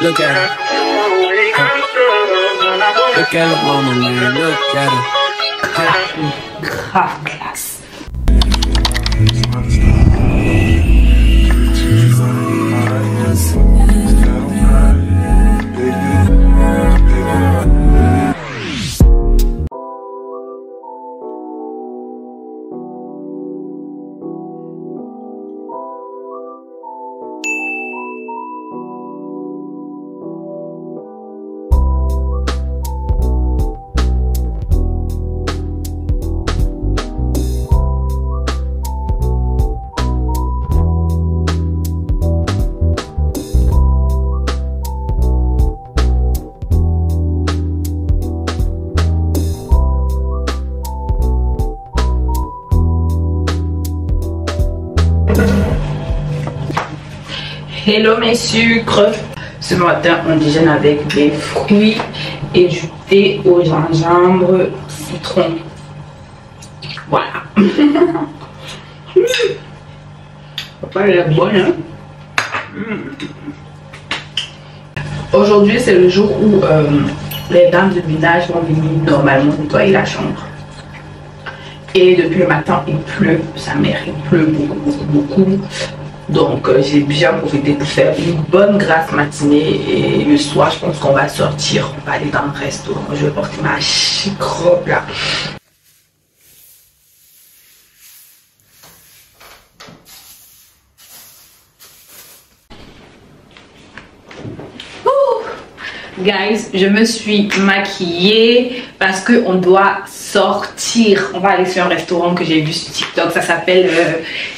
Look at her. Look at her mama, man. Look at her. Grave classe. Hello mes sucres. Ce matin on déjeune avec des fruits et du thé au gingembre citron. Voilà. Papa elle est bonne hein. Aujourd'hui c'est le jour où les dames de ménage vont venir normalement nettoyer la chambre. Et depuis le matin il pleut, sa mère il pleut beaucoup. Donc j'ai bien profité pour faire une bonne grasse matinée et le soir je pense qu'on va sortir, on va aller dans le resto. Je vais porter ma chic robe là. Guys, je me suis maquillée parce qu'on doit sortir. On va aller sur un restaurant que j'ai vu sur TikTok, ça s'appelle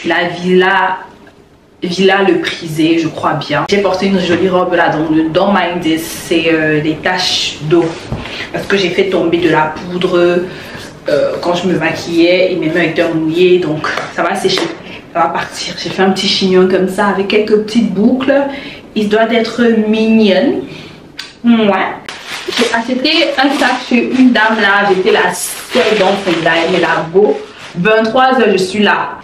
la Villa Le Prisé, je crois bien. J'ai porté une jolie robe là, donc dans my this, c'est des taches d'eau parce que j'ai fait tomber de la poudre quand je me maquillais et mes mains étaient mouillées, donc ça va sécher, ça va partir. J'ai fait un petit chignon comme ça avec quelques petites boucles, il doit être mignonne. Ouais. J'ai acheté un sac chez une dame là, j'étais la seule dans son live, mais la beau 23h je suis là,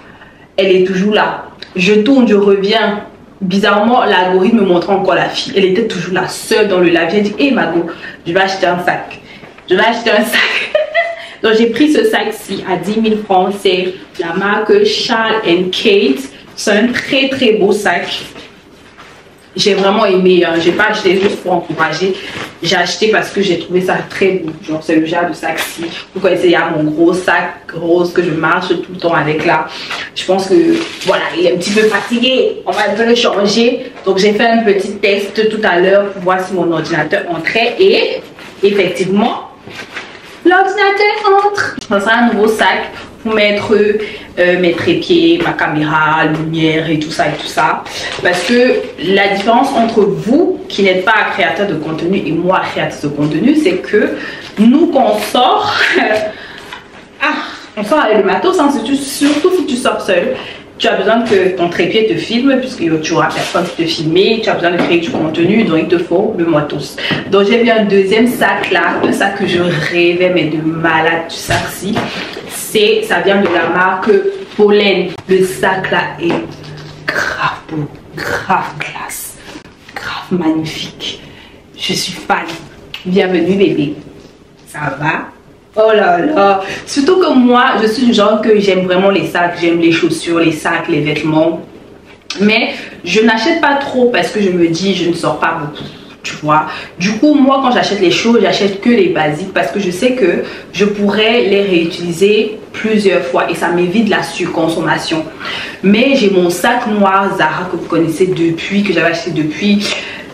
elle est toujours là. Je tourne, je reviens. Bizarrement, l'algorithme me montre encore la fille. Elle était toujours la seule dans le live. J'ai dit, hé Mago, je vais acheter un sac. Je vais acheter un sac. Donc j'ai pris ce sac-ci à 10 000 francs. C'est la marque Charles & Kate. C'est un très beau sac. J'ai vraiment aimé, j'ai pas acheté juste pour encourager, j'ai acheté parce que j'ai trouvé ça très beau. Genre c'est le genre de sac-ci. Vous connaissez, il y a mon gros sac rose que je marche tout le temps avec là. Je pense que voilà, il est un petit peu fatigué, on va le changer. Donc j'ai fait un petit test tout à l'heure pour voir si mon ordinateur entrait et effectivement l'ordinateur entre. Ça sera un nouveau sac pour mettre mes trépieds, ma caméra, lumière et tout ça parce que la différence entre vous qui n'êtes pas créateur de contenu et moi créatrice de contenu, c'est que nous quand on sort on sort avec le matos hein, surtout si tu sors seul. Tu as besoin que ton trépied te filme puisque tu auras personne qui te filmer. Tu as besoin de créer du contenu, donc il te faut le matos. Donc j'ai mis un deuxième sac là, un sac que je rêvais mais de malade du sac-ci. Ça vient de la marque Pollen. Le sac là est grave beau, grave classe, grave magnifique. Je suis fan. Bienvenue bébé. Ça va? Oh là là. Surtout que moi, je suis du genre que j'aime vraiment les sacs. J'aime les chaussures, les sacs, les vêtements. Mais je n'achète pas trop parce que je me dis je ne sors pas beaucoup. Tu vois, du coup moi quand j'achète les choses, j'achète que les basiques parce que je sais que je pourrais les réutiliser plusieurs fois et ça m'évite la surconsommation. Mais j'ai mon sac noir Zara que vous connaissez depuis, que j'avais acheté depuis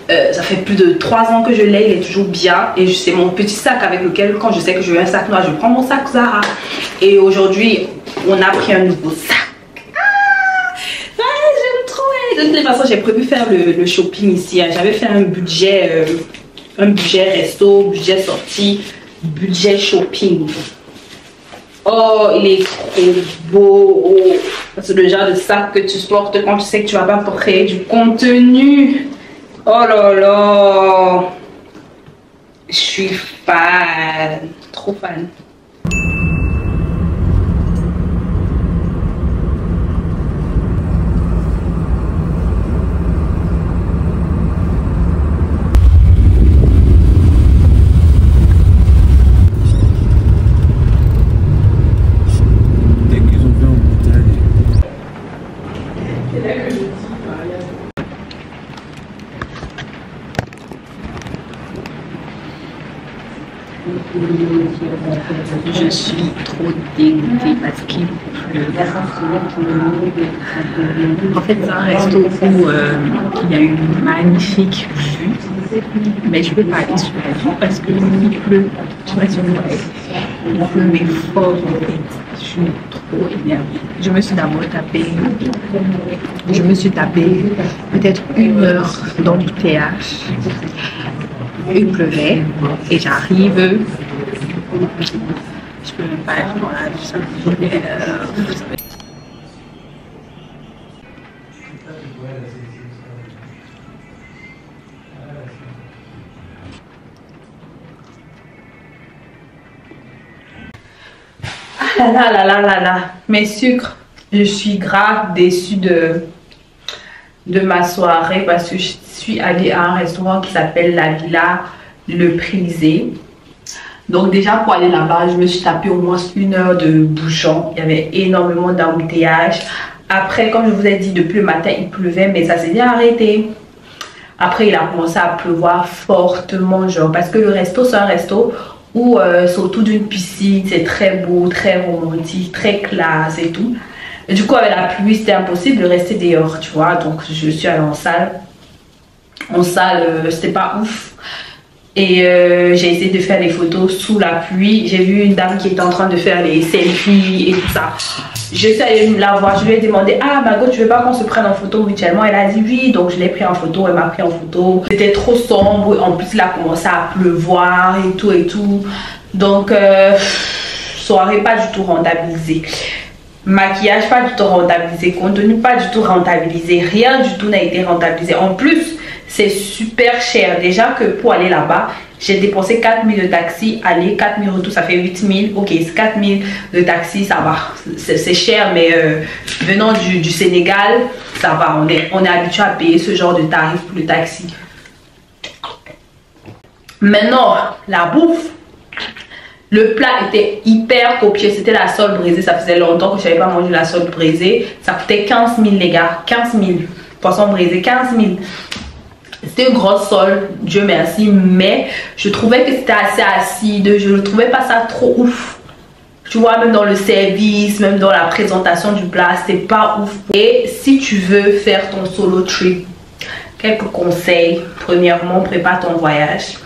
ça fait plus de 3 ans que je l'ai, il est toujours bien et c'est mon petit sac avec lequel quand je sais que je veux un sac noir, je prends mon sac Zara. Et aujourd'hui on a pris un nouveau sac. De toute façon, j'ai prévu faire le shopping ici. J'avais fait un budget resto, budget sortie, budget shopping. Oh, il est trop beau. C'est le genre de sac que tu portes quand tu sais que tu vas pas créer du contenu. Oh là là. Je suis fan. Trop fan. Je suis trop dégoûtée parce qu'il pleut. En fait, c'est un resto où il y a une magnifique vue, mais je ne peux pas aller sur la vue parce qu'il pleut. Tu vois, sur moi, il pleut, mais fort en fait. Je suis trop énervée. Je me suis d'abord tapé peut-être 1 heure d'embouteillage. Il pleuvait et j'arrive. Je peux même pas être dans la vue. Ah là là là là là, mes sucres, je suis grave déçue de ma soirée parce que je suis allée à un restaurant qui s'appelle La Villa Le Prisé. Donc déjà pour aller là-bas, je me suis tapé au moins 1 heure de bouchon. Il y avait énormément d'embouteillages. Après, comme je vous ai dit, depuis le matin, il pleuvait, mais ça s'est bien arrêté. Après, il a commencé à pleuvoir fortement, genre, parce que le resto, c'est un resto où c'est autour d'une piscine, c'est très beau, très romantique, très classe et tout. Et du coup, avec la pluie, c'était impossible de rester dehors, tu vois. Donc, je suis allée en salle. En salle, c'était pas ouf. Et j'ai essayé de faire des photos sous la pluie. J'ai vu une dame qui était en train de faire les selfies et tout ça. Je suis allée la voir, je lui ai demandé: ah Margot, tu veux pas qu'on se prenne en photo mutuellement? Elle a dit oui, donc je l'ai pris en photo, elle m'a pris en photo. C'était trop sombre, en plus il a commencé à pleuvoir et tout et tout. Donc soirée pas du tout rentabilisée. Maquillage pas du tout rentabilisé, contenu pas du tout rentabilisé, rien du tout n'a été rentabilisé. En plus, c'est super cher. Déjà que pour aller là-bas, j'ai dépensé 4 000 de taxi, aller 4 000 retour, ça fait 8 000. Ok, 4 000 de taxi, ça va. C'est cher, mais venant du Sénégal, ça va. On est habitué à payer ce genre de tarif pour le taxi. Maintenant, la bouffe. Le plat était hyper copieux, c'était la sole brisée. Ça faisait longtemps que je n'avais pas mangé la sole brisée. Ça coûtait 15 000 les gars, 15 000. Poisson brisé, 15 000. C'était une grosse sole, Dieu merci, mais je trouvais que c'était assez acide. Je ne trouvais pas ça trop ouf. Tu vois, même dans le service, même dans la présentation du plat, c'était pas ouf. Et si tu veux faire ton solo trip, quelques conseils. Premièrement, prépare ton voyage.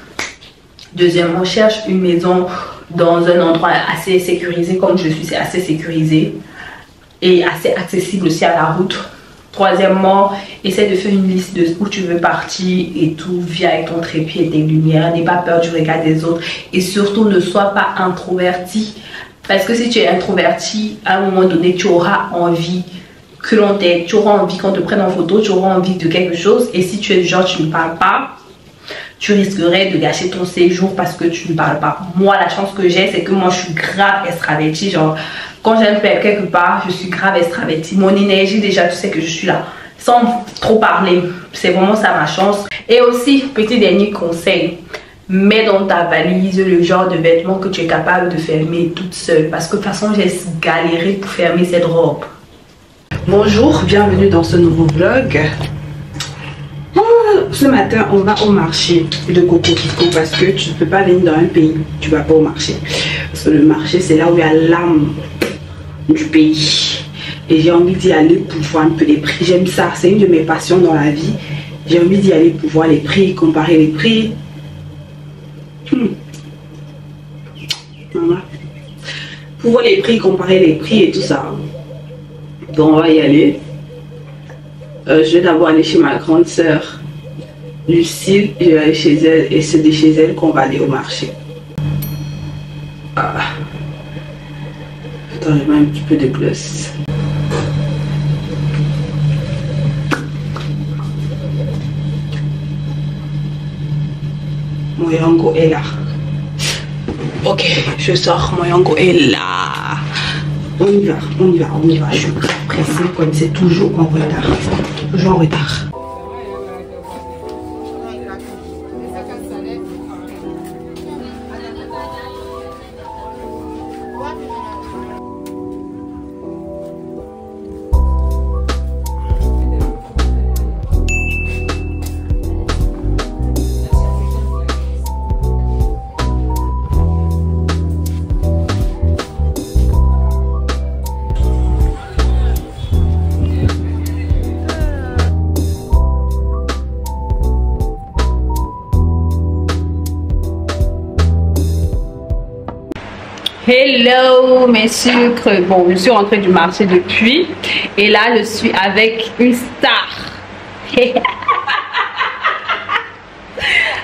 Deuxièmement, cherche une maison dans un endroit assez sécurisé, comme je suis, c'est assez sécurisé et assez accessible aussi à la route. Troisièmement, essaie de faire une liste de où tu veux partir et tout. Viens avec ton trépied et tes lumières. N'aie pas peur du regard des autres et surtout ne sois pas introverti, parce que si tu es introverti, à un moment donné, tu auras envie que l'on t'aide, tu auras envie qu'on te prenne en photo, tu auras envie de quelque chose. Et si tu es du genre tu ne parles pas, tu risquerais de gâcher ton séjour parce que tu ne parles pas. Moi, la chance que j'ai, c'est que moi, je suis grave extravertie. Genre, quand j'aime faire quelque part, je suis grave extravertie. Mon énergie, déjà, tu sais que je suis là. Sans trop parler. C'est vraiment ça ma chance. Et aussi, petit dernier conseil. Mets dans ta valise le genre de vêtements que tu es capable de fermer toute seule. Parce que de toute façon, j'ai galéré pour fermer cette robe. Bonjour, bienvenue dans ce nouveau vlog. Ce matin, on va au marché de Cocorico parce que tu ne peux pas venir dans un pays, tu ne vas pas au marché. Parce que le marché, c'est là où il y a l'âme du pays. Et j'ai envie d'y aller pour voir un peu les prix. J'aime ça, c'est une de mes passions dans la vie. J'ai envie d'y aller pour voir les prix, comparer les prix. Maman. Pour voir les prix, comparer les prix et tout ça. Donc on va y aller. Je vais d'abord aller chez ma grande sœur Lucille, je vais aller chez elle et c'est de chez elle qu'on va aller au marché. Ah. Attends, je mets un petit peu de gloss. Mon yango est là. Ok, je sors, mon yango est là. On y va, on y va, on y va. Je suis pressée comme c'est toujours en retard. Toujours en retard. Hello mes sucres. Bon, je suis rentrée du marché depuis et là je suis avec une star.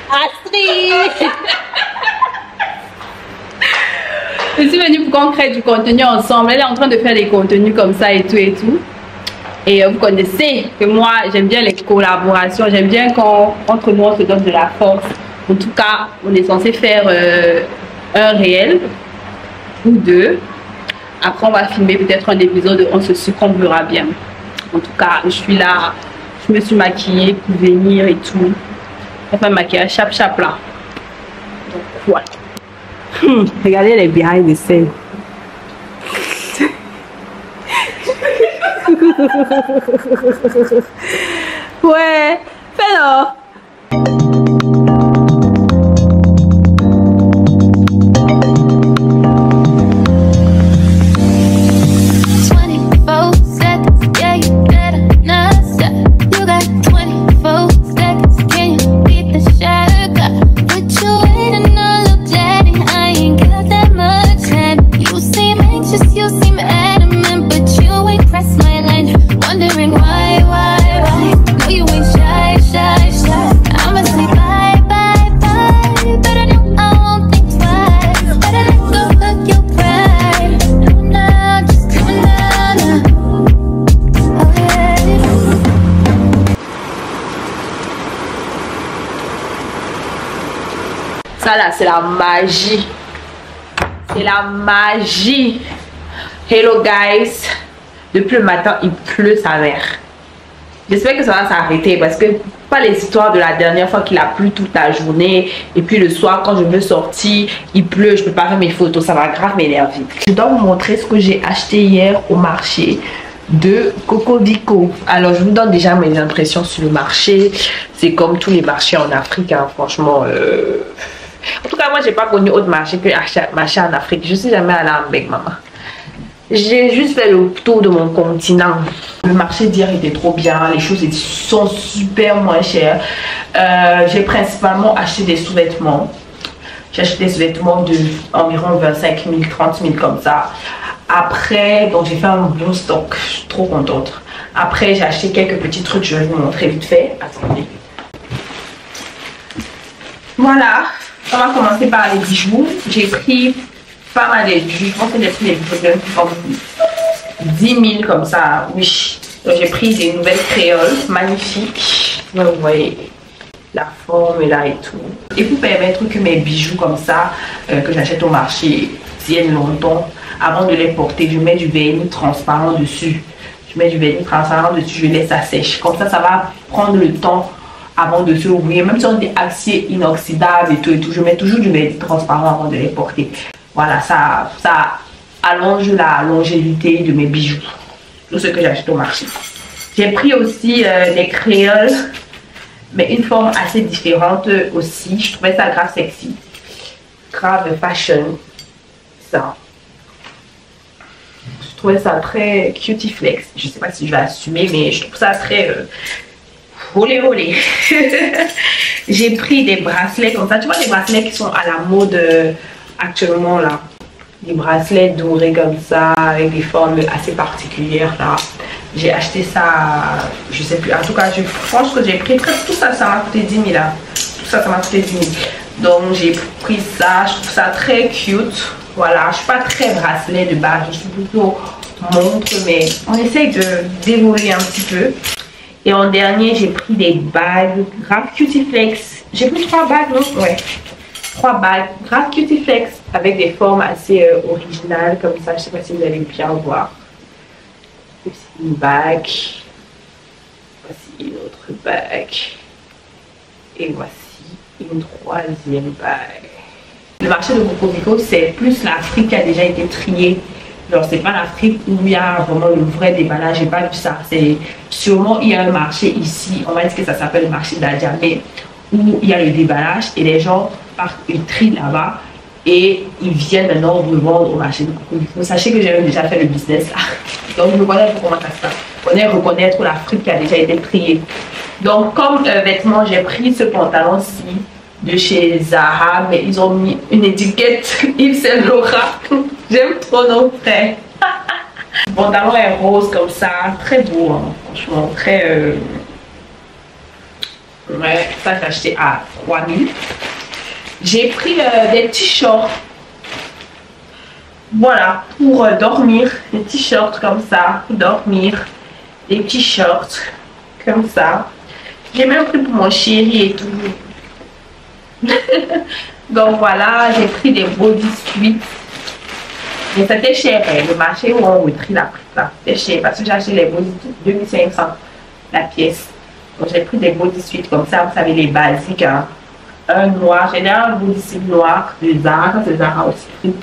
Astrid. Je suis venue pour qu'on crée du contenu ensemble. Elle est en train de faire des contenus comme ça et tout et tout. Et vous connaissez que moi j'aime bien les collaborations, j'aime bien quand entre nous on se donne de la force. En tout cas, on est censé faire un réel ou deux. Après on va filmer peut-être un épisode, on se succombera bien. En tout cas, je suis là, je me suis maquillée pour venir et tout. On fait un maquillage chap là. Donc voilà. Regardez les behind the scenes. Ouais, fais-le. Ça là, c'est la magie. C'est la magie. Hello guys. Depuis le matin, il pleut sa mère. J'espère que ça va s'arrêter parce que pas les histoires de la dernière fois qu'il a plu toute la journée et puis le soir quand je veux sortir, il pleut, je peux pas faire mes photos, ça va grave m'énerver. Je dois vous montrer ce que j'ai acheté hier au marché de Coco Vico. Alors je vous donne déjà mes impressions sur le marché. C'est comme tous les marchés en Afrique, hein, franchement. En tout cas, moi, j'ai pas connu autre marché que marché en Afrique. Je suis jamais allée en Big Maman. J'ai juste fait le tour de mon continent. Le marché d'hier était trop bien. Les choses sont super moins chères. J'ai principalement acheté des sous-vêtements. J'ai acheté des sous-vêtements de environ 25 000, 30 000 comme ça. Après, donc j'ai fait un bon stock. Je suis trop contente. Après, j'ai acheté quelques petits trucs. Je vais vous montrer vite fait. Attendez. Voilà. On va commencer par les bijoux. J'ai pris pas mal de bijoux. Je pense que j'ai pris des bijoux comme 10 000 comme ça. Oui. Donc j'ai pris des nouvelles créoles magnifiques. Vous voyez la forme là et tout. Et pour permettre que mes bijoux comme ça, que j'achète au marché, tiennent longtemps, avant de les porter, je mets du vernis transparent dessus. Je mets du vernis transparent dessus, je laisse ça sèche. Comme ça va prendre le temps avant de se ouvrir, même si on dit acier inoxydable et tout, je mets toujours du vernis transparent avant de les porter. Voilà, ça allonge la longévité de mes bijoux, tout ce que j'achète au marché. J'ai pris aussi des créoles, mais une forme assez différente aussi. Je trouvais ça grave sexy, grave fashion. Ça, je trouvais ça très cutie flex. Je sais pas si je vais assumer, mais je trouve ça très olé olé. J'ai pris des bracelets comme ça. Tu vois les bracelets qui sont à la mode actuellement là. Des bracelets dorés comme ça avec des formes assez particulières là. J'ai acheté ça, je sais plus. En tout cas, je pense que j'ai pris presque tout ça. Ça m'a coûté 10 000 là. Tout ça, ça m'a coûté 10 000. Donc j'ai pris ça. Je trouve ça très cute. Voilà. Je suis pas très bracelet de base. Je suis plutôt montre, mais on essaye de d'évoluer un petit peu. Et en dernier, j'ai pris des bagues grave cutie flex. J'ai pris 3 bagues, non? Ouais. 3 bagues grave cutie flex avec des formes assez originales comme ça. Je sais pas si vous allez bien voir. Voici une bague. Voici une autre bague. Et voici une 3e bague. Le marché de Coco Vico, c'est plus l'Afrique qui a déjà été triée. Alors, c'est pas l'Afrique où il y a vraiment le vrai déballage, j'ai pas vu ça. C'est sûrement, il y a un marché ici, on va dire que ça s'appelle le marché d'Adjamé, où il y a le déballage et les gens partent, ils trient là-bas et ils viennent maintenant revendre au marché de Coco Vico. Sachez que j'ai déjà fait le business là. Donc, je connais comment ça se passe. On est reconnaître l'Afrique qui a déjà été triée. Donc, comme vêtement, j'ai pris ce pantalon-ci de chez Zara, mais ils ont mis une étiquette Yves Saint Laurent. J'aime trop nos frères. Le pantalon est rose comme ça, très beau, hein, franchement, très... Ouais, ça j'ai acheté à 3000. J'ai pris des t-shirts. Voilà, pour dormir, des t-shirts comme ça, pour dormir, des t-shirts comme ça. J'ai même pris pour mon chéri et tout. Donc voilà, j'ai pris des bodysuits. Mais c'était cher, hein. Le marché où on retrie la pris ça. C'était cher parce que j'ai acheté les bodysuits 2500 la pièce. Donc j'ai pris des bodysuits comme ça, vous savez, les basiques. Hein. Un noir, j'ai un bodysuit noir de Zara, ça c'est Zara aussi.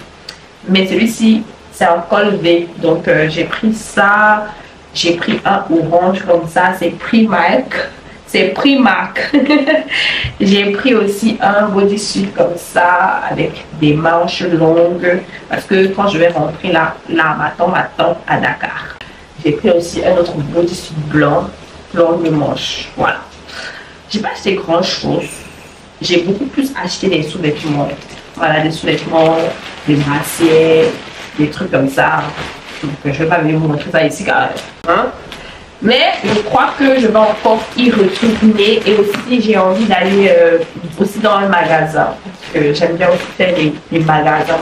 Mais celui-ci, c'est en col V. Donc j'ai pris ça. J'ai pris un orange comme ça, c'est Primark. C'est Primark. J'ai pris aussi un bodysuit comme ça, avec des manches longues. Parce que quand je vais rentrer là m'attend à Dakar. J'ai pris aussi un autre bodysuit blanc, longue manche. Voilà. J'ai pas acheté grand chose. J'ai beaucoup plus acheté des sous-vêtements. Voilà, des sous-vêtements, des bracelets, des trucs comme ça. Donc je vais pas venir vous montrer ça ici car hein? Mais je crois que je vais encore y retourner et aussi j'ai envie d'aller aussi dans le magasin parce que j'aime bien aussi faire les magasins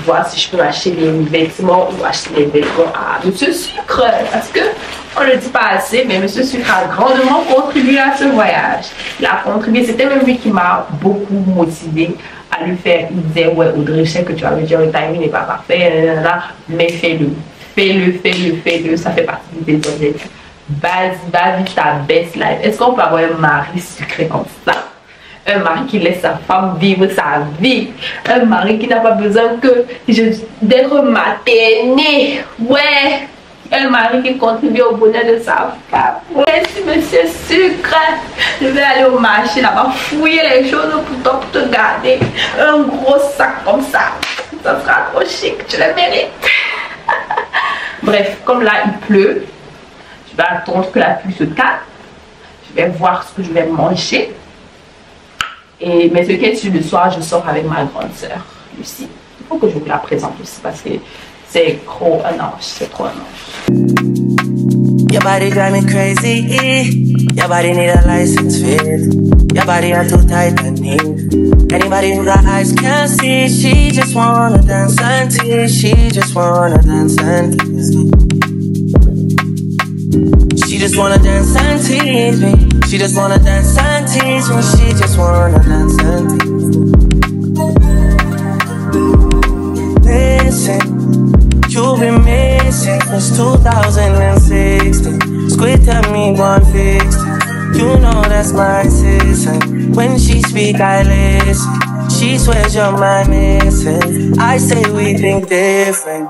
voir si je peux acheter des vêtements ou acheter des vêtements à Monsieur Sucre parce que on ne le dit pas assez mais Monsieur Sucre a grandement contribué à ce voyage. Il a contribué, c'était même lui qui m'a beaucoup motivé à lui faire. Il disait ouais Audrey, je sais que tu vas me dire le timing n'est pas parfait mais fais-le. Fais-le, ça fait partie de tes objectifs. Vas-y, ta best life. Est-ce qu'on peut avoir un mari sucré comme ça? Un mari qui laisse sa femme vivre sa vie. Un mari qui n'a pas besoin d'être materné. Ouais. Un mari qui contribue au bonheur de sa femme. Merci, Monsieur Sucre. Je vais aller au marché là-bas, fouiller les choses pour te garder. Un gros sac comme ça. Ça sera trop chic, tu le mérites. Bref, comme là il pleut, je vais attendre que la pluie se calme. Je vais voir ce que je vais manger. Mais ce qui est sûr, le soir, je sors avec ma grande soeur, Lucie. Il faut que je vous la présente aussi parce que c'est trop un ange. C'est trop un ange. Your body drive me crazy. Your body need a license fit. Your body are too tight beneath. Anybody who got eyes can't see. She just wanna dance and tease. She just wanna dance and tease me. She just wanna dance and tease me. She just wanna dance and tease me. She just wanna dance and tease me. Listen, you've been missing since 2016. Squid tell me one fix. You know that's my sister. When she speak, I listen. She swears you're my missing. I say we think different.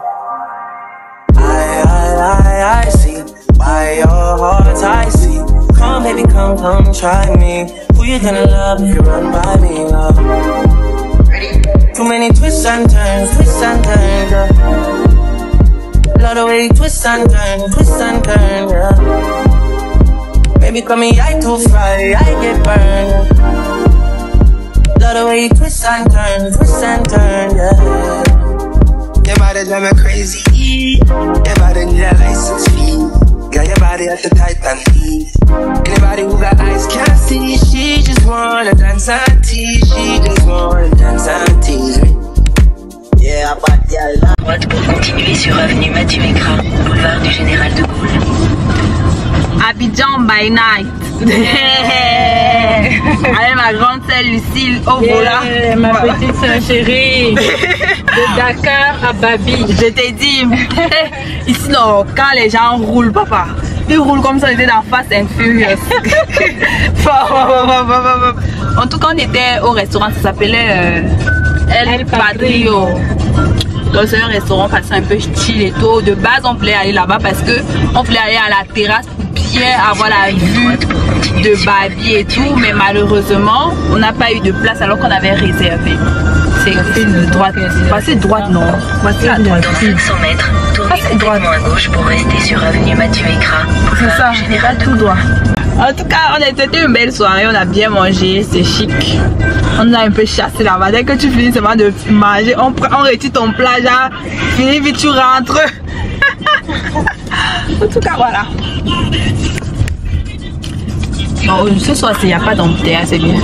I see by your heart. I see. Come, baby, come, try me. Who you gonna love if you run by me, love? Too many twists and turns, yeah. Love the way you twist and turn, yeah. Baby, call me, I too fry, I get burned. Love the way you twist and turn, yeah. Your body drive me crazy. Your body need a license fee. Got your body at the Titan heat. Anybody who got eyes can't see. She just wanna dance and tease. She just wanna dance and tease me. Yeah, but yeah. Droite pour continuer sur avenue Mathieu Écran, boulevard du Général de Gaulle. Abidjan by night. Allez, ma grande sœur Lucille au volant. Ma petite sœur chérie. De Dakar à Babi. Je t'ai dit, ici non, quand les gens roulent, papa, ils roulent comme ça, on était dans Fast and Furious. En tout cas, on était au restaurant, ça s'appelait El Padrillo. Donc c'est un restaurant passé un peu chill et tout. De base, on voulait aller là-bas parce que on voulait aller à la terrasse pour bien avoir la vue de Babi et tout. Mais malheureusement, on n'a pas eu de place alors qu'on avait réservé. C'est une droite. Passez droite, non. Passez à droite. Dans 500 mètres, tournez complètement à gauche pour rester sur avenue Mathieu Écran. C'est ça, Général de tout droit. En tout cas, c'était une belle soirée, on a bien mangé, c'est chic. On a un peu chassé là-bas. Dès que tu finis seulement de manger, on retire ton plat, genre, fini vite, tu rentres. En tout cas, voilà. Bon, ce soir, il n'y a pas d'embouteillage, c'est bien.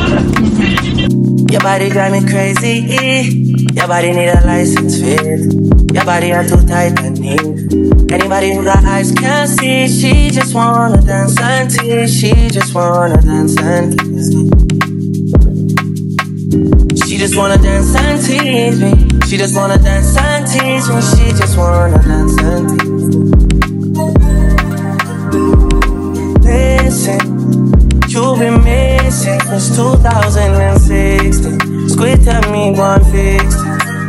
Your body drive me crazy. Your body need a license fit. Your body are too tight and neat. Anybody who got eyes can't see. She just wanna dance and tease. She just wanna dance and tease me. She just wanna dance and tease me. She just wanna dance and tease me. She just wanna dance and tease me. Listen, you've been missing since 2016. Squid tell me one fix.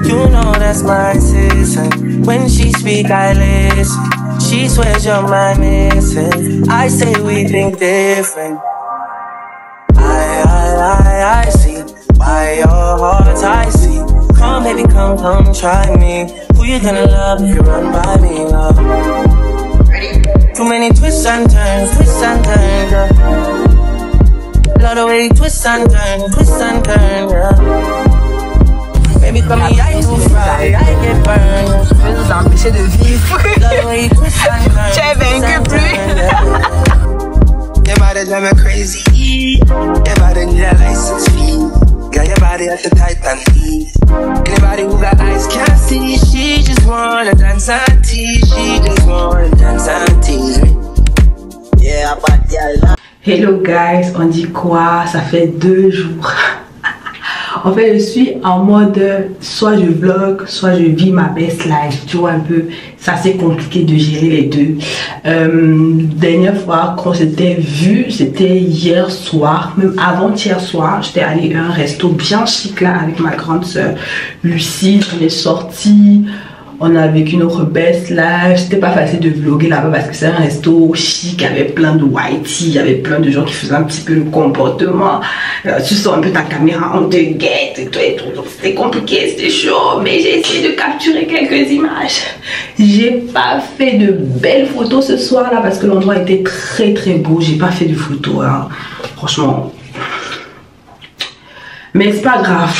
You know that's my sister. When she speak, I listen. She swears you're my missing. I say we think different. I see. By your heart, I see. Come, baby, come try me. Who you gonna love if you run by me, love? Ready? Too many twists and turns, yeah. Love the way you twist and turn, yeah. Baby, come here, I too fry, I get burned. Je vais nous empêcher de vivre. Love the way you twist and turn. Tu es vaincu plus. Your body drive me crazy. Your body need a license fee. Got your body at the Titan heat. Anybody who got eyes can't see. She just wanna dance and tease. She just wanna dance and tease me. Yeah, but yeah. Hello guys, on dit quoi? Ça fait 2 jours. En fait, je suis en mode soit je vlog, soit je vis ma best life. Tu vois un peu, ça c'est compliqué de gérer les deux. Dernière fois qu'on s'était vu, c'était hier soir, même avant-hier soir. J'étais allée à un resto bien chic là avec ma grande soeur Lucie. On est sortis. On a vécu notre best life. C'était pas facile de vlogger là-bas parce que c'est un resto chic, il y avait plein de whitey, il y avait plein de gens qui faisaient un petit peu le comportement. Tu sors un peu ta caméra, on te guette et tout et tout. Donc c'était compliqué, c'était chaud, mais j'ai essayé de capturer quelques images. J'ai pas fait de belles photos ce soir là parce que l'endroit était très très beau. J'ai pas fait de photos, hein. Franchement. Mais c'est pas grave.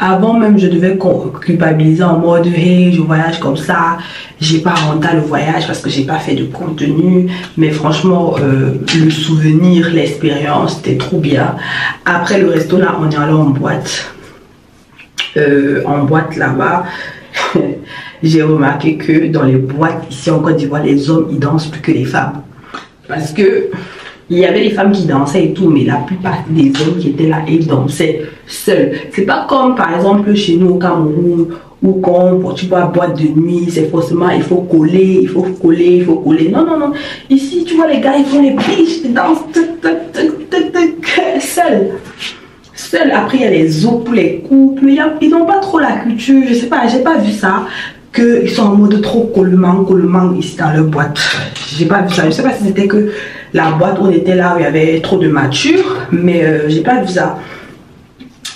Avant même je devais culpabiliser en mode hey je voyage comme ça, j'ai pas rendu le voyage parce que j'ai pas fait de contenu, mais franchement le souvenir, l'expérience c'était trop bien. Après le resto là on est allé en boîte là-bas. J'ai remarqué que dans les boîtes ici en Côte d'Ivoire les hommes ils dansent plus que les femmes parce que il y avait des femmes qui dansaient et tout, mais la plupart des hommes qui étaient là, ils dansaient seuls. C'est pas comme par exemple chez nous au Cameroun, où quand tu vas à boîte de nuit, c'est forcément il faut coller, il faut coller, il faut coller. Non, non, non. Ici, tu vois les gars, ils font les biches, ils dansent seuls. Seuls. Après, il y a les autres pour les couples. Ils n'ont pas trop la culture. Je sais pas, j'ai pas vu ça. Qu'ils sont en mode trop collement ici dans leur boîte. J'ai pas vu ça. Je sais pas si c'était que la boîte où on était là où il y avait trop de mature, mais j'ai pas vu ça.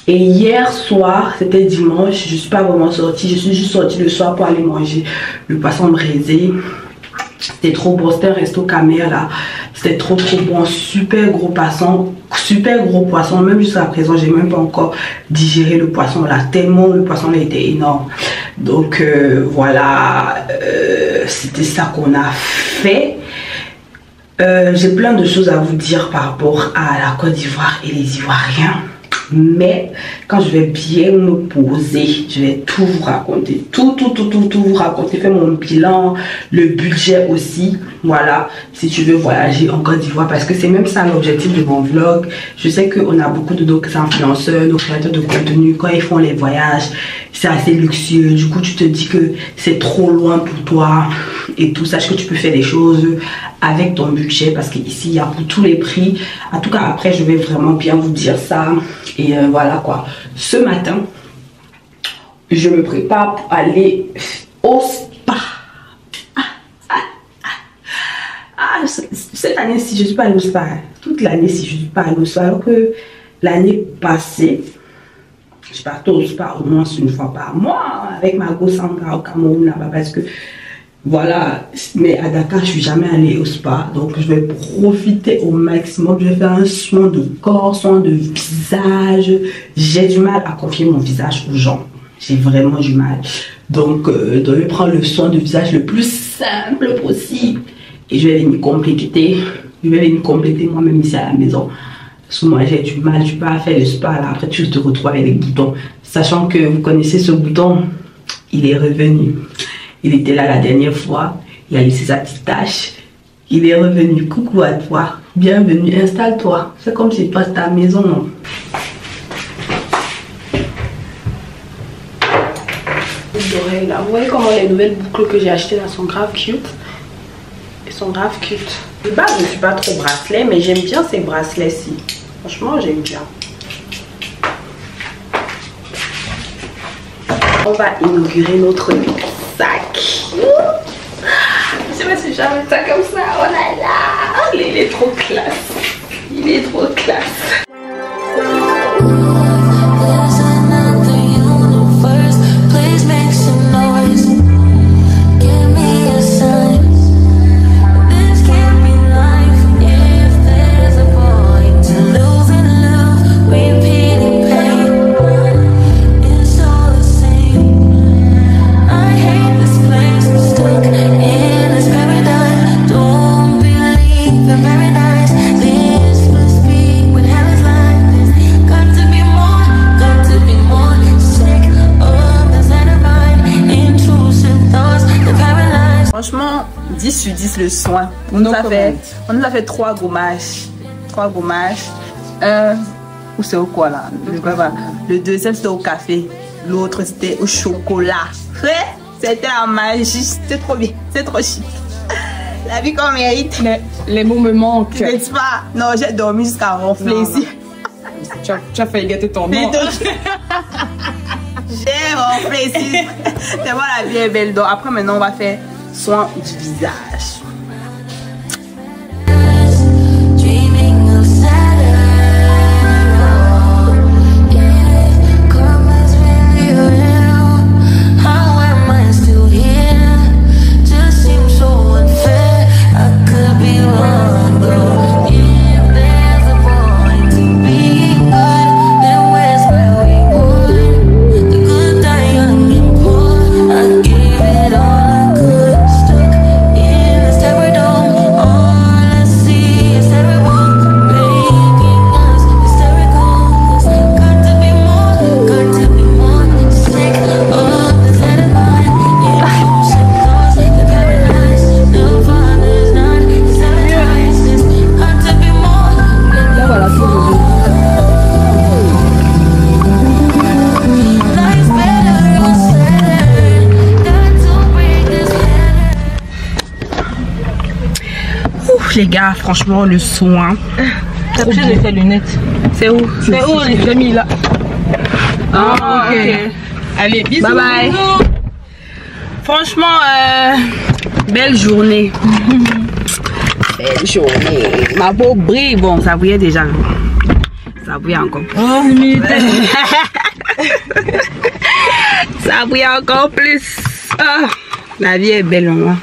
Et hier soir, c'était dimanche, je suis pas vraiment sortie, je suis juste sortie le soir pour aller manger le poisson braisé. C'était trop bon, c'était un resto camère là. C'était trop bon, super gros poisson, même jusqu'à présent, j'ai même pas encore digéré le poisson là, tellement le poisson là était énorme. Donc voilà, c'était ça qu'on a fait. J'ai plein de choses à vous dire par rapport à la Côte d'Ivoire et les Ivoiriens. Mais quand je vais bien me poser, je vais tout vous raconter. Tout vous raconter. Faire mon bilan, le budget aussi. Voilà, si tu veux voyager en Côte d'Ivoire. Parce que c'est même ça l'objectif de mon vlog. Je sais qu'on a beaucoup de nos influenceurs, nos créateurs de contenu. Quand ils font les voyages, c'est assez luxueux. Du coup, tu te dis que c'est trop loin pour toi. Et tout, sache que tu peux faire des choses avec ton budget. Parce qu'ici, il y a pour tous les prix. En tout cas, après, je vais vraiment bien vous dire ça. Et voilà quoi. Ce matin, je me prépare pour aller au spa. Cette année-ci, je ne suis pas allée au spa. Toute l'année-ci, je ne suis pas allée au spa. Alors que l'année passée, je partais au spa au moins une fois par mois avec ma go Sanga au Cameroun là-bas parce que Voilà, mais à Dakar, je suis jamais allée au spa, donc je vais profiter au maximum. Je vais faire un soin de corps, soin de visage. J'ai du mal à confier mon visage aux gens. J'ai vraiment du mal. Donc, je vais prendre le soin de visage le plus simple possible. Et je vais venir compléter. Je vais venir compléter moi-même ici à la maison. Parce que moi, j'ai du mal. Tu peux pas faire le spa, là. Après, tu te retrouves avec des boutons. Sachant que vous connaissez ce bouton, il est revenu. Il était là la dernière fois. Il a laissé sa petite tache. Il est revenu. Coucou à toi. Bienvenue. Installe-toi. C'est comme si tu passes ta maison, non? Oreilles là. Vous voyez comment les nouvelles boucles que j'ai achetées là sont grave cute. Elles sont grave cute. De base, je ne suis pas trop bracelet, mais j'aime bien ces bracelets-ci. Franchement, j'aime bien. On va inaugurer notre sac. Je sais pas si j'avais ça comme ça. Oh là là. Il est trop classe. Il est trop classe. Franchement, 10 sur 10 le soin. On nous a fait 3 gommages. 3 gommages. Un, ou c'est au quoi là? Le deuxième c'était au café. L'autre c'était au chocolat. C'était la magie. C'était trop bien. C'est trop chic. La vie qu'on mérite. Les mots me manquent. N'est-ce pas? Non, j'ai dormi jusqu'à ronfler ici. Tu as failli gâter ton nom. J'ai ronflé ici. C'est bon, la vie est belle. Donc après maintenant on va faire soin du visage. Les gars, franchement, le soin. T'as pris de tes lunettes. C'est où? C'est où? J'ai mis là. Ah, ok. Allez, bisous. Bye bye. Bisous. Franchement, belle journée. Belle journée. Ma peau brille. Bon, ça brillait déjà. Ça brille encore. Oh, ça brille encore plus. Oh, la vie est belle, maman.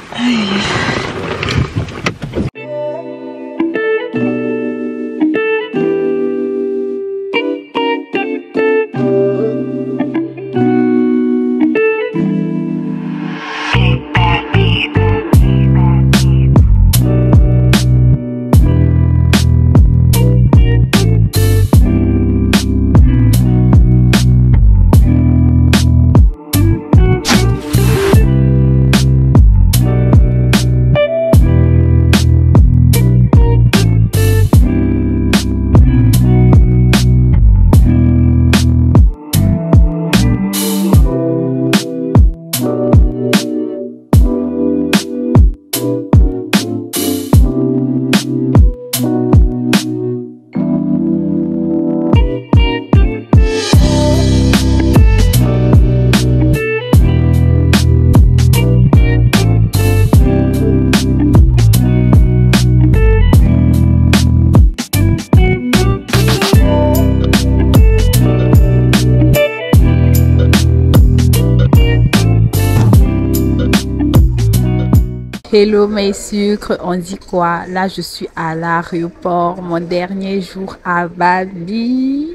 Hello mes sucres, on dit quoi? Là je suis à l'aéroport, mon dernier jour à Bali.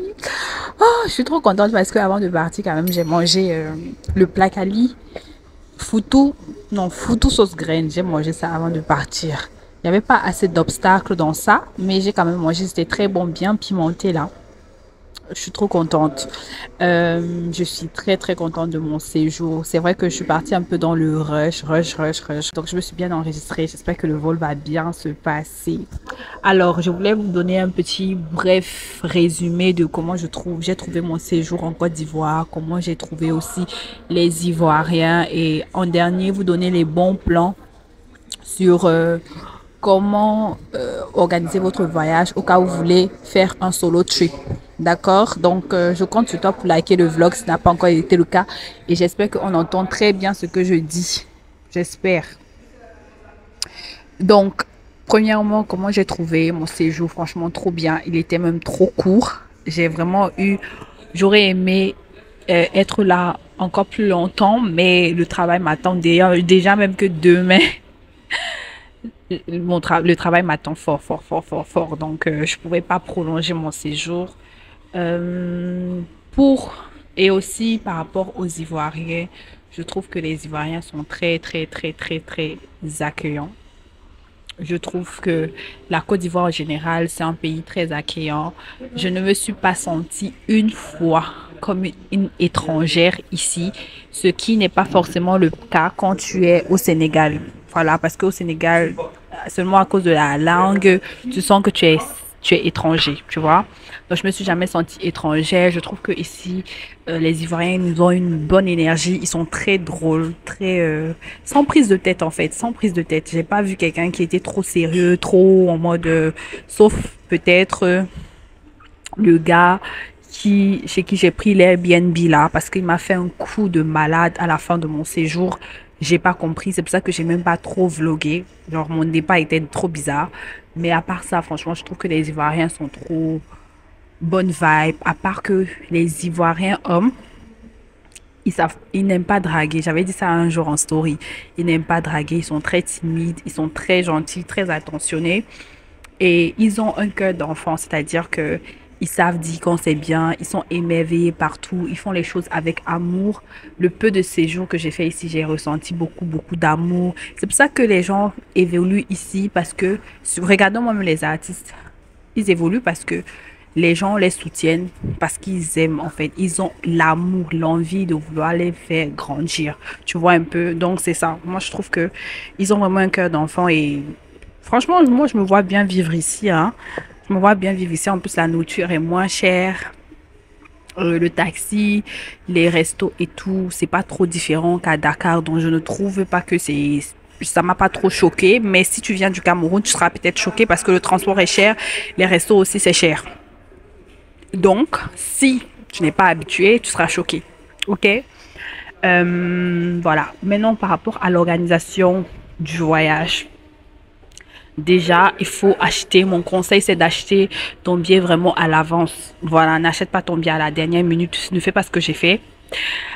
Oh, je suis trop contente parce que avant de partir quand même j'ai mangé le plat Kali. Foutou sauce graine, j'ai mangé ça avant de partir. Il n'y avait pas assez d'obstacles dans ça, mais j'ai quand même mangé, c'était très bon, bien pimenté là. Je suis trop contente. Je suis très très contente de mon séjour. C'est vrai que je suis partie un peu dans le rush. Donc je me suis bien enregistrée. J'espère que le vol va bien se passer. Alors je voulais vous donner un petit bref résumé de comment j'ai trouvé mon séjour en Côte d'Ivoire, comment j'ai trouvé aussi les Ivoiriens et en dernier vous donner les bons plans sur comment organiser votre voyage au cas où vous voulez faire un solo trip. D'accord? Donc, je compte sur toi pour liker le vlog si ce n'a pas encore été le cas. Et j'espère qu'on entend très bien ce que je dis. J'espère. Donc, premièrement, comment j'ai trouvé mon séjour? Franchement, trop bien. Il était même trop court. J'aurais aimé être là encore plus longtemps, mais le travail m'attend déjà même que demain. Le travail m'attend fort. Donc, je pouvais pas prolonger mon séjour. Et aussi par rapport aux Ivoiriens, je trouve que les Ivoiriens sont très accueillants. Je trouve que la Côte d'Ivoire en général, c'est un pays très accueillant. Je ne me suis pas sentie une fois comme une étrangère ici, ce qui n'est pas forcément le cas quand tu es au Sénégal. Voilà, parce qu'au Sénégal, seulement à cause de la langue, tu sens que tu es étranger, tu vois. Donc, je me suis jamais sentie étrangère. Je trouve que ici, les Ivoiriens, nous ont une bonne énergie. Ils sont très drôles, sans prise de tête, en fait. Sans prise de tête. J'ai pas vu quelqu'un qui était trop sérieux, trop en mode, sauf peut-être le gars chez qui j'ai pris l'Airbnb là, parce qu'il m'a fait un coup de malade à la fin de mon séjour. J'ai pas compris, c'est pour ça que j'ai même pas trop vlogué. Genre, mon départ était trop bizarre. Mais à part ça, franchement, je trouve que les Ivoiriens sont trop bonne vibe. À part que les Ivoiriens hommes, ils n'aiment pas draguer. J'avais dit ça un jour en story. Ils n'aiment pas draguer, ils sont très timides, ils sont très gentils, très attentionnés. Et ils ont un cœur d'enfant, c'est-à-dire que ils savent dire quand c'est bien, ils sont émerveillés partout, ils font les choses avec amour. Le peu de séjours que j'ai fait ici, j'ai ressenti beaucoup d'amour. C'est pour ça que les gens évoluent ici parce que, regardons moi-même les artistes, ils évoluent parce que les gens les soutiennent, parce qu'ils aiment en fait. Ils ont l'amour, l'envie de vouloir les faire grandir. Tu vois un peu, donc c'est ça. Moi, je trouve que ils ont vraiment un cœur d'enfant et franchement, moi, je me vois bien vivre ici, hein. Je me vois bien vivre ici. En plus, la nourriture est moins chère. Le taxi, les restos et tout, c'est pas trop différent qu'à Dakar. Donc, je ne trouve pas que ça m'a pas trop choqué. Mais si tu viens du Cameroun, tu seras peut-être choqué parce que le transport est cher. Les restos aussi, c'est cher. Donc, si tu n'es pas habitué, tu seras choqué. OK? Voilà. Maintenant, par rapport à l'organisation du voyage. Déjà, il faut acheter. Mon conseil, c'est d'acheter ton billet vraiment à l'avance. Voilà, n'achète pas ton billet à la dernière minute. Ne fais pas ce que j'ai fait.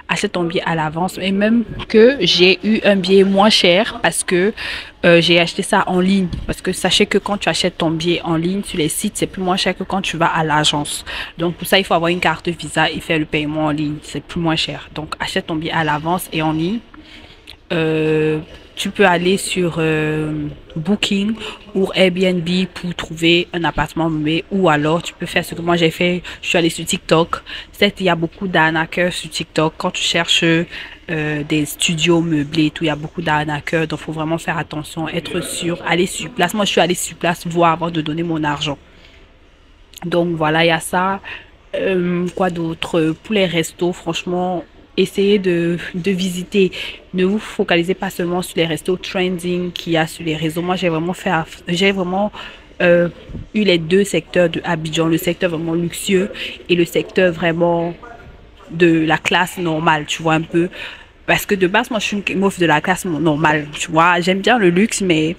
Achète ton billet à l'avance. Et même que j'ai eu un billet moins cher parce que j'ai acheté ça en ligne. Parce que sachez que quand tu achètes ton billet en ligne sur les sites, c'est plus moins cher que quand tu vas à l'agence. Donc pour ça, il faut avoir une carte Visa et faire le paiement en ligne. C'est plus moins cher. Donc achète ton billet à l'avance et en ligne. Tu peux aller sur Booking ou Airbnb pour trouver un appartement meublé ou alors tu peux faire ce que moi j'ai fait. Je suis allée sur TikTok. Certes, il y a beaucoup d'arnaqueurs sur TikTok. Quand tu cherches des studios meublés et tout, il y a beaucoup d'arnaqueurs. Donc, il faut vraiment faire attention, être sûr, aller sur place. Moi, je suis allée sur place voir avant de donner mon argent. Donc, voilà, il y a ça. Quoi d'autre? Pour les restos, franchement, essayez de visiter. Ne vous focalisez pas seulement sur les restos trending qu'il y a sur les réseaux. Moi, j'ai vraiment eu les deux secteurs de Abidjan, le secteur vraiment luxueux et le secteur vraiment de la classe normale, tu vois un peu. Parce que de base, moi, je suis une meuf de la classe normale, tu vois. J'aime bien le luxe, mais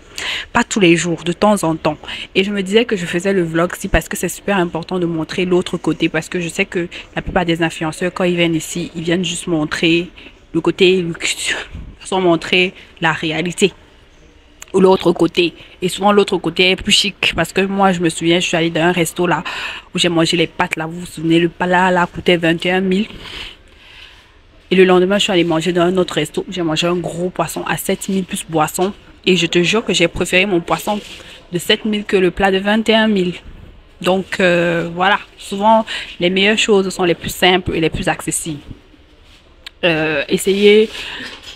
pas tous les jours, de temps en temps. Et je me disais que je faisais le vlog ici parce que c'est super important de montrer l'autre côté. Parce que je sais que la plupart des influenceurs, quand ils viennent ici, ils viennent juste montrer le côté luxe, sans montrer la réalité. ou l'autre côté. Et souvent, l'autre côté est plus chic. Parce que moi, je me souviens, je suis allée dans un resto là, où j'ai mangé les pâtes là. Vous vous souvenez, le plat là coûtait 21 000. Et le lendemain, je suis allée manger dans un autre resto. J'ai mangé un gros poisson à 7 000 plus boisson. Et je te jure que j'ai préféré mon poisson de 7 000 que le plat de 21 000. Donc, voilà. Souvent, les meilleures choses sont les plus simples et les plus accessibles. Essayez.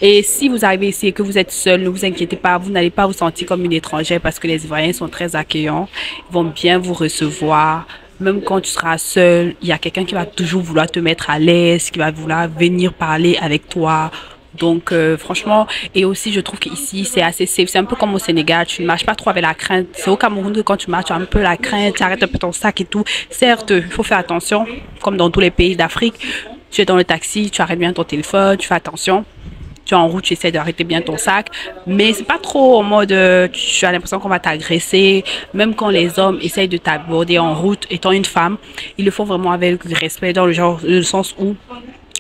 Et si vous arrivez ici et que vous êtes seul, ne vous inquiétez pas, vous n'allez pas vous sentir comme une étrangère parce que les Ivoiriens sont très accueillants. Ils vont bien vous recevoir. Même quand tu seras seul, il y a quelqu'un qui va toujours vouloir te mettre à l'aise, qui va vouloir venir parler avec toi. Donc, franchement, et aussi, je trouve qu'ici, c'est assez safe. C'est un peu comme au Sénégal, tu ne marches pas trop avec la crainte. C'est au Cameroun que quand tu marches, tu as un peu la crainte, tu arrêtes un peu ton sac et tout. Certes, il faut faire attention, comme dans tous les pays d'Afrique. Tu es dans le taxi, tu arrêtes bien ton téléphone, tu fais attention. Tu es en route, tu essaies d'arrêter bien ton sac. Mais c'est pas trop en mode, tu as l'impression qu'on va t'agresser. Même quand les hommes essayent de t'aborder en route, étant une femme, ils le font vraiment avec respect, dans le sens où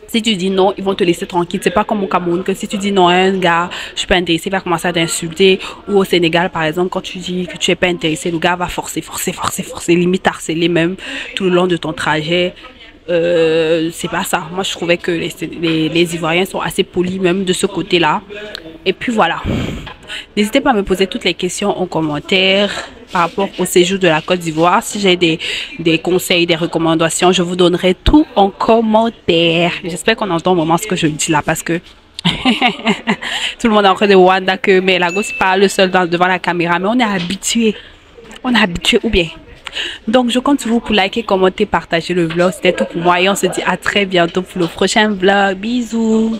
si tu dis non, ils vont te laisser tranquille. C'est pas comme au Cameroun que si tu dis non à un gars, je suis pas intéressé, il va commencer à t'insulter. Ou au Sénégal, par exemple, quand tu dis que tu es pas intéressé, le gars va forcer, limite harceler même tout le long de ton trajet. C'est pas ça. Moi, je trouvais que les Ivoiriens sont assez polis même de ce côté-là. Et puis voilà. N'hésitez pas à me poser toutes les questions en commentaire par rapport au séjour de la Côte d'Ivoire. Si j'ai des conseils, des recommandations, je vous donnerai tout en commentaire. J'espère qu'on entend vraiment ce que je dis là parce que tout le monde est en train de wonder que mais la gosse parle seule devant la caméra. Mais on est habitué. On est habitué ou bien. Donc, je compte sur vous pour liker, commenter, partager le vlog. C'était tout pour moi et on se dit à très bientôt pour le prochain vlog. Bisous.